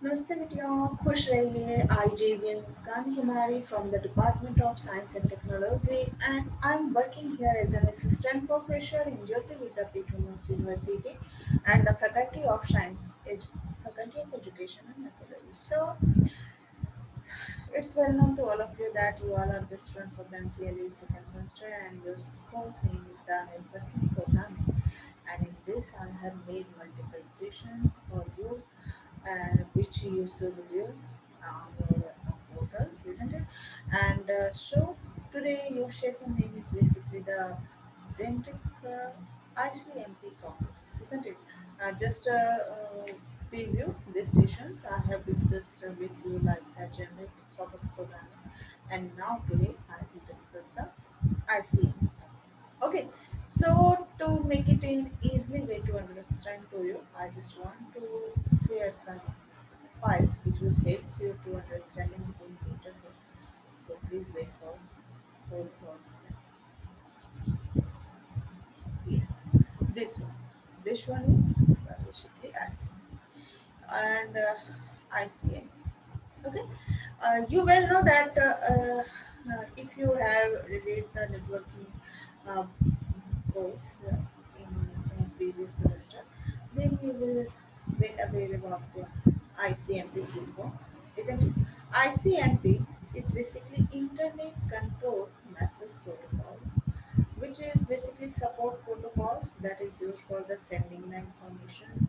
नमस्ते बेटियों, खुश रहिए। आई JVN Muskan Kumari from the Department of Science and Technology, and I'm working here as an assistant professor in JVWU University and the Faculty of Faculty of Education and Methodology. So it's well known to all of you that you all are the students of the NCLE second semester, and your course name is the Networking Programming. And in this, I have made multiple sessions for you which you should do on your portals, isn't it? And so today your session name is basically the generic ICMP sockets, isn't it? Just preview these sessions I have discussed with you like the generic socket programming, and now today I will discuss the ICMP socket. Okay, so to make it an easily way to understand to you, I just want to share some files which will help you to understanding in internet. So please wait for hold for yes. This one. This one is basically ICM and ICM. Okay. You well know that if you have read the networking uh, course in previous semester, then you will be aware about the ICMP platform, isn't it? ICMP is basically Internet Control Message Protocols, which is basically support protocols that is used for the sending the informations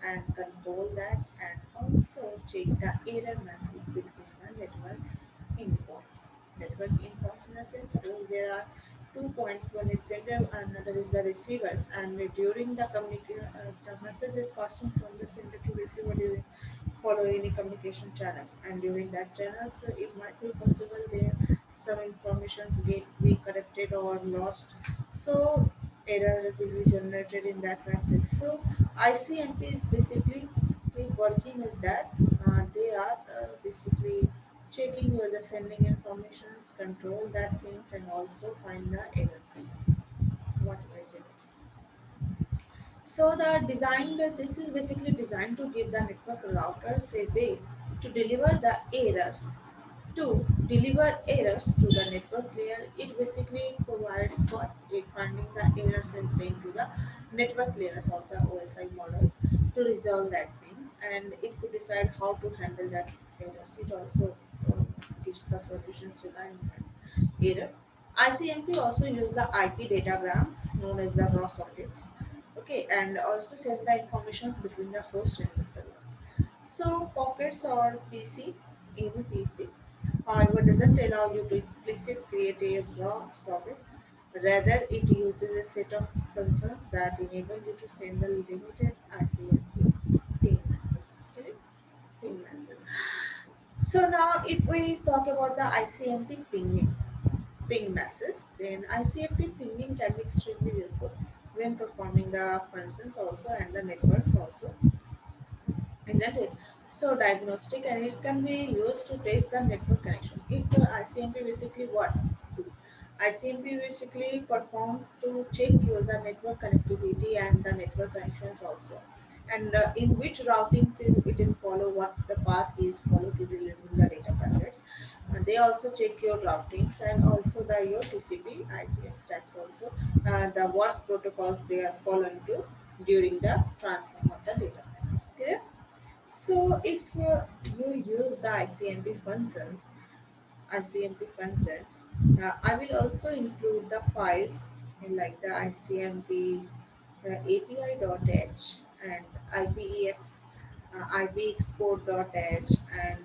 and control that, and also check the error message between the network endpoints. Network endpoints in a sense, suppose there are 2 points, one is sender and another is the receivers, and during the communication, the message is passing from the sender to receiver during follow any communication channels, and during that channels it might be possible there some informations get be corrupted or lost, so error will be generated in that message. So ICMP is basically working is that they are basically checking where the sending informations, control that things, and also find the error messages whatever generated. So this is basically designed to give the network routers a way to deliver the errors. To deliver errors to the network layer, it basically provides for it finding the errors and send to the network layers of the OSI models to resolve that things, and it could decide how to handle that errors. It also gives the solutions regarding that error. ICMP also use the IP datagrams known as the raw sockets, okay, and also send the informations between the host and the servers. So pockets or PC in PC, however, doesn't allow you to explicitly create a raw socket. Rather, it uses a set of functions that enable you to send the limited ICMP ping messages. Correct? Ping message. So now, if we talk about the ICMP ping message, then ICMP pinging can be extremely useful when performing the functions also and the networks also, isn't it? So diagnostic, and it can be used to test the network connection. It ICMP basically what do? ICMP basically performs to check your the network connectivity and the network connections also, and in which routing it is follow, what the path is follow to delivering the data packets. And they also check your routings and also the your TCP IP stacks also, the what protocols they are following to during the transfer of the data packets. Clear? So if you use the ICMP function, I will also include the files in like the ICMP API.h and IPEX, IPExport.h and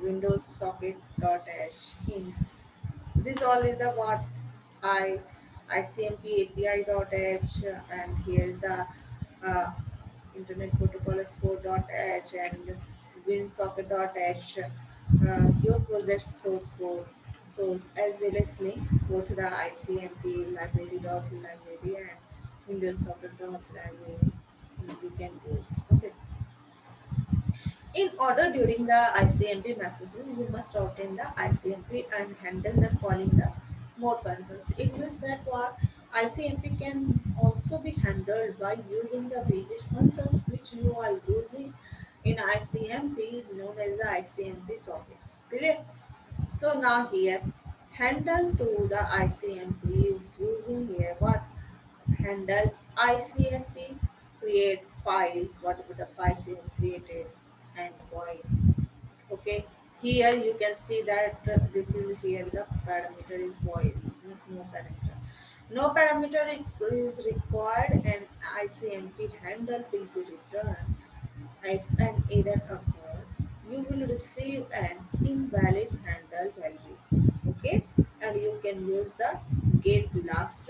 Windows Socket.h. This all is the what I ICMP API.h, and here is the uh, Internet Protocol S4.h and WinSocket.h, your project source code, so as well as link both the ICMP library and Windows Socket.library you can use. Okay. In order during the ICMP messages, you must obtain the ICMP and handle the calling the more functions. It means that what ICMP can also be handled by using the various functions which you are using in ICMP ICMP known as the ICMP sockets. Clear? So now here handle to the ICMP is using here what handle ICMP create file whatever the files you have created and void. Okay, here you can see that this is here the parameter is void, means no parameter. No parameter is required and ICMP handle will be returned. If an error occur, you will receive an invalid handle value. Okay, and you can use the get last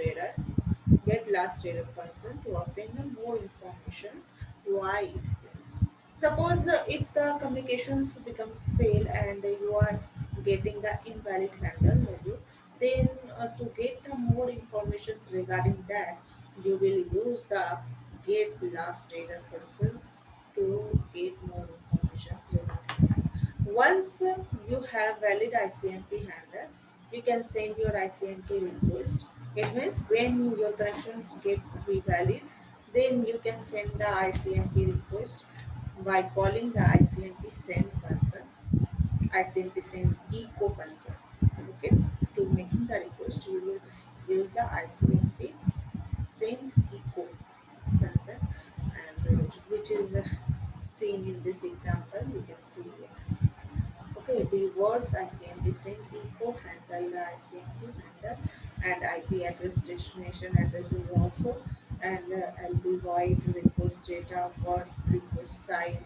error function to obtain the more informations why it fails. Suppose if the communications becomes fail and you are getting the invalid handle value, then to get the more informations regarding that, you will use the get last error functions to get more information regarding that. Once you have valid ICMP handle, you can send your ICMP request. It means when your connections get be valid, then you can send the ICMP request by calling the ICMP send function, ICMP send echo function. Okay, to making the request, you will use the ICMP send echo function, and which is seen in this example. You can see here. Okay, the words ICMP send echo handle the ICMP handle and IP address destination address is also and LB void request data word request size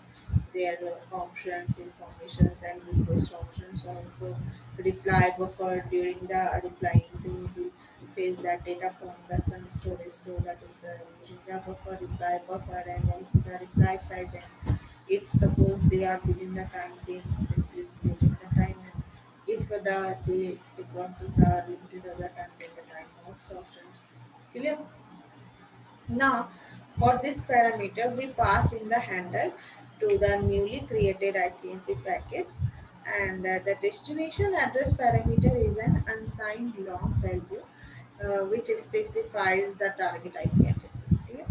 their options informations and request options also reply buffer during the replying to the face that data from the some storage so that is using the buffer reply buffer and also the reply size and if suppose they are within the time then this is using the time and if the process are limited other time then the time outs options clear. Now for this parameter we pass in the handle to the newly created ICMP packets and the destination address parameter is an unsigned long value which specifies the target IP addresses. Clear?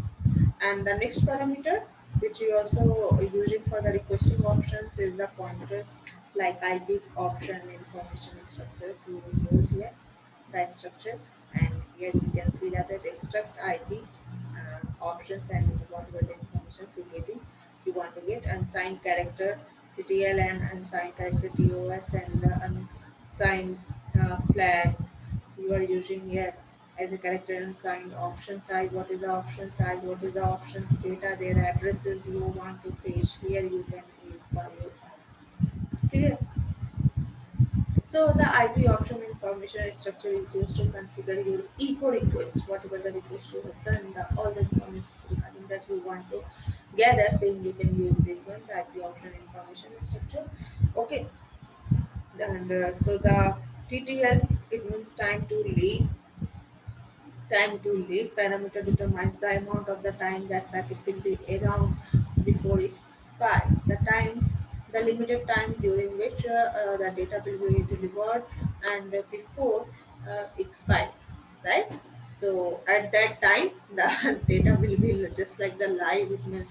And the next parameter which you also using for the requesting options is the pointers like IP option information structures you will use here the structure and here you can see that the struct IP options and whatever the information you want to get unsigned character TTL and unsigned character TOS and the unsigned flag you are using here as a character unsigned option size what is the option size what is the options data their addresses you want to page here you can use for your clear. So the IP option information structure is used to configure your echo request, whatever the request you have done, all the information regarding that you want to gather, then you can use this one's IP option information structure. Okay, and so the TTL it means time to leave parameter determines the amount of the time that packet will be around before it expires. The limited time during which the data will be delivered and before expire, right? So at that time, the data will be just like the live. It means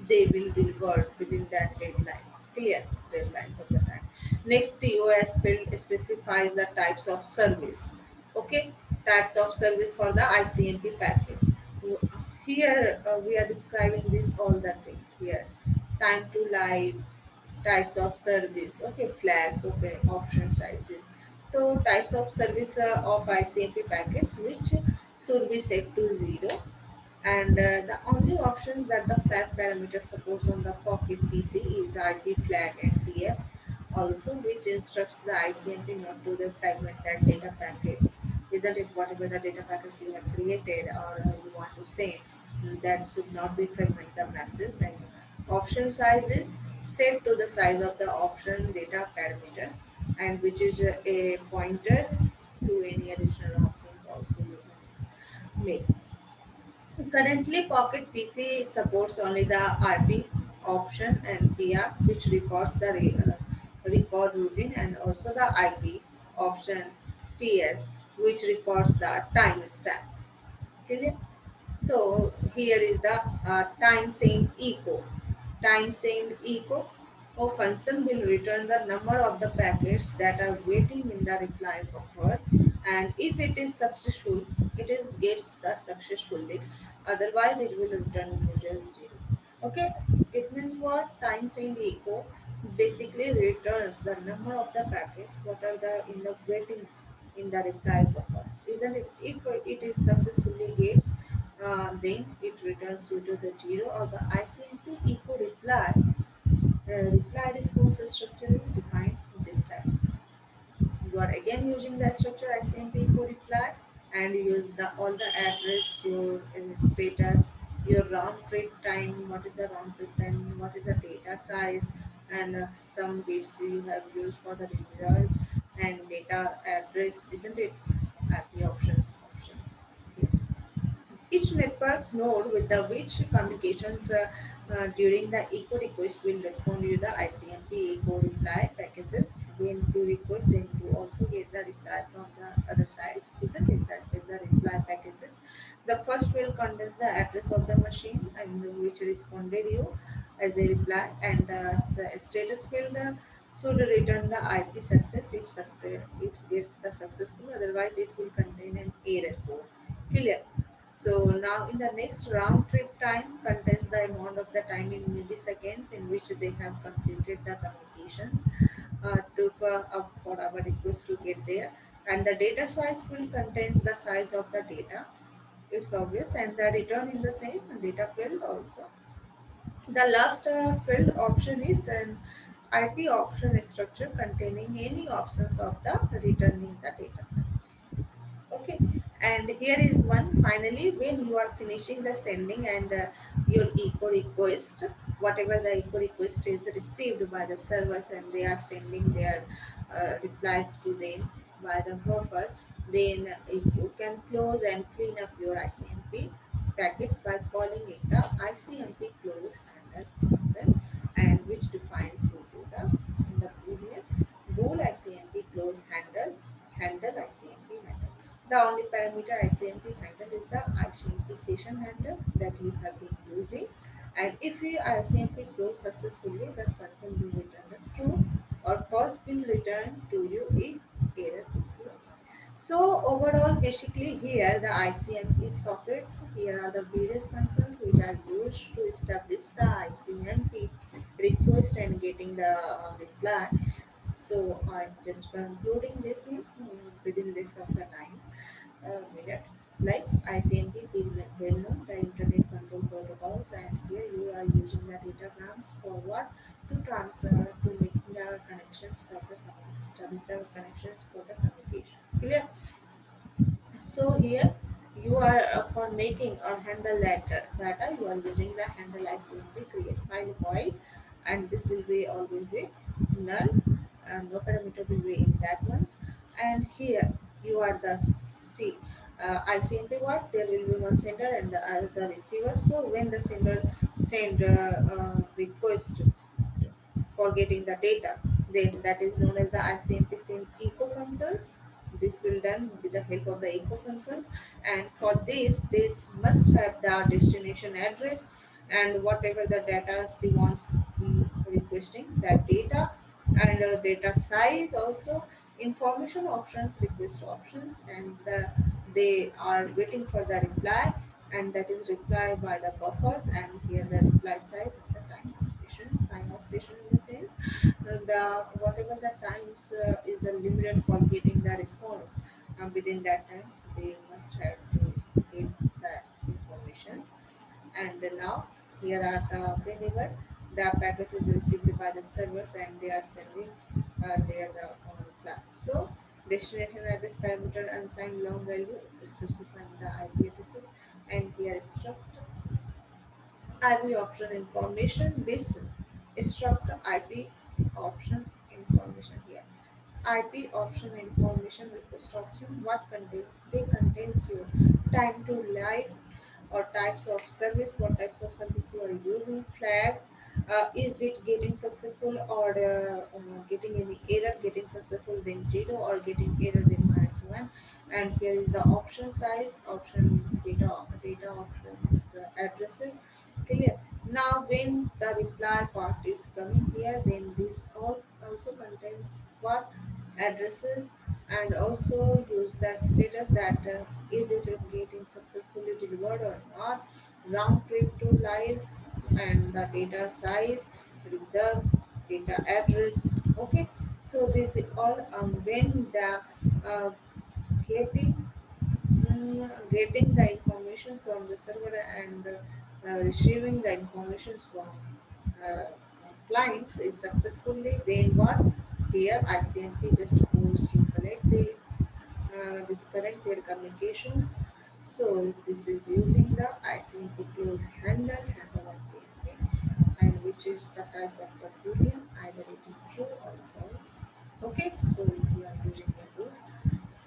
they will deliver within that deadlines, clear deadlines of the time. Next, TOS field specifies the types of service. Okay, types of service for the ICMP packets. Here we are describing this all the things here. Time to live, types of service, okay, flags, okay, option sizes. So types of service of ICMP packets which should be set to 0 and the only options that the flag parameter supports on the Pocket PC is IP flag and TF also which instructs the ICMP not to the fragment that data packets. Isn't it whatever the data packets you have created or you want to say that should not be fragment the masses and option size is set to the size of the option data parameter and which is a pointer to any additional options also you can make. Currently, Pocket PC supports only the IP option and PR, which records the record routine, and also the IP option TS, which records the timestamp. Okay. So here is the time saying echo. Time saying echo. or function will return the number of the packets that are waiting in the reply buffer, and if it is successful, it is gets the successfully. Otherwise, it will return user zero. Okay, it means what? Time send echo basically returns the number of the packets what are the in the waiting in the reply buffer, isn't it? If it is successfully gets, then it returns you to the zero or the ICMP echo reply. Reply response structure is defined in this types. You are again using the structure ICMP for reply, and use the all the address, your status, your round trip time, what is the round trip time, what is the data size, and some bits you have used for the result and data address, isn't it? IP options. Each network's node with the which communications during the echo request will respond to the ICMP echo reply packages. When you request, then you also get the reply from the other side, isn't it? That's with the reply packages. The first will contain the address of the machine and which responded you as a reply, and the status field should return the IP success if it gets the successful. Otherwise, it will contain an error code. Clear? So now in the next round trip time contains the amount of the time in milliseconds in which they have completed the communication took for our request to get there, and the data size field contains the size of the data. It's obvious, and the return in the same data field also. The last field option is an IP option structure containing any options of the returning the data. Okay, and here is one finally when you are finishing the sending and your echo request, whatever the echo request is received by the servers and they are sending their replies to them by the buffer, then if you can close and clean up your ICMP packets by calling it the ICMP close handle function, and which defines you to the in the boolean bool ICMP close handle ICMP handle. The only parameter ICMP handle is the ICMP session handle that you have been using. And if we ICMP close successfully, the function will return the true or false will return to you if error occurs. So overall, basically here the ICMP sockets, here are the various functions which are used to establish the ICMP request and getting the reply. So I'm just concluding this in within this of the time minute. Like ICMP well known the internet control protocols, and here you are using the datagrams for what to transfer to make the connections of the establish the connections for the communications. Clear? So here you are for making or handle that data, you are using the handle ICMP create file void, and this will be always be null, and no parameter will be in that ones. And here you are the C ICMP what there will be one sender and the receiver. So when the sender send request for getting the data. Then that is known as the ICMP sync echo functions. This will done with the help of the echo functions, and for this must have the destination address and whatever the data she wants requesting that data, and data size also, information options, request options, and they are waiting for the reply, and that is reply by the buffers, and here the reply size and the time of session in the sense the whatever the times is the limit for getting the response within that time they must have to get that information. And now here are the whenever the packet is received by the servers and they are sending their plan. So destination address parameter unsigned long value specifying the IP addresses, and here struct IP option information. This struct IP option information here. IP option information request option. What contains? They contains your time to live or types of service. What types of service you are using? Flags. Is it getting successful or getting any error? Getting successful then zero or getting error then -1. And here is the option size, option data options addresses. Clear. Now, when the reply part is coming here, then this all also contains what addresses and also use the status that is it getting successfully delivered or not, round trip to live, and the data size, reserve, data address. Okay, so this is all when the uh, getting getting the information from the server and receiving the information from uh, clients is successfully, then what here ICMP just goes to collect the disconnect their communications. So this is using the ICMP close handle ICMP, and which is the type of the boolean, either it is true or false. Okay, so we are using the boot.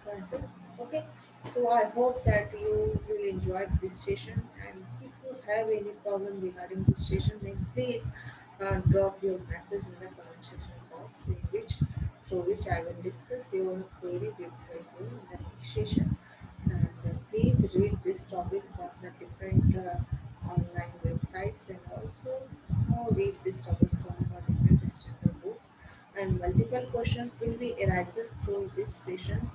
That's it. Okay, so I hope that you will enjoy this session, and if you have any problem regarding this session, then please drop your message in the comment section box, in which through which I will discuss your query with you in the next session. And please read this topic from the different online websites, and also read this topics from the different standard books. And multiple questions will be arises through these sessions,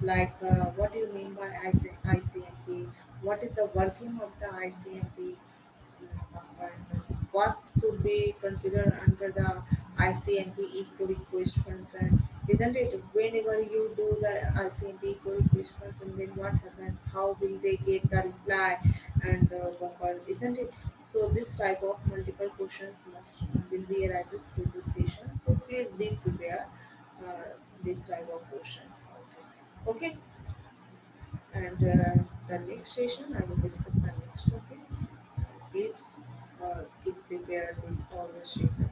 like what do you mean by ICMP? What is the working of the ICMP? And what should be considered under the ICMP eco request function? Isn't it? Whenever you do the ICMP eco request function, then what happens? How will they get the reply and buffer? Isn't it? So this type of multiple questions must will be arises through this session. So please be prepared this type of questions also. Okay, and the next session I will discuss the next topic. Please keep prepared these all the sessions.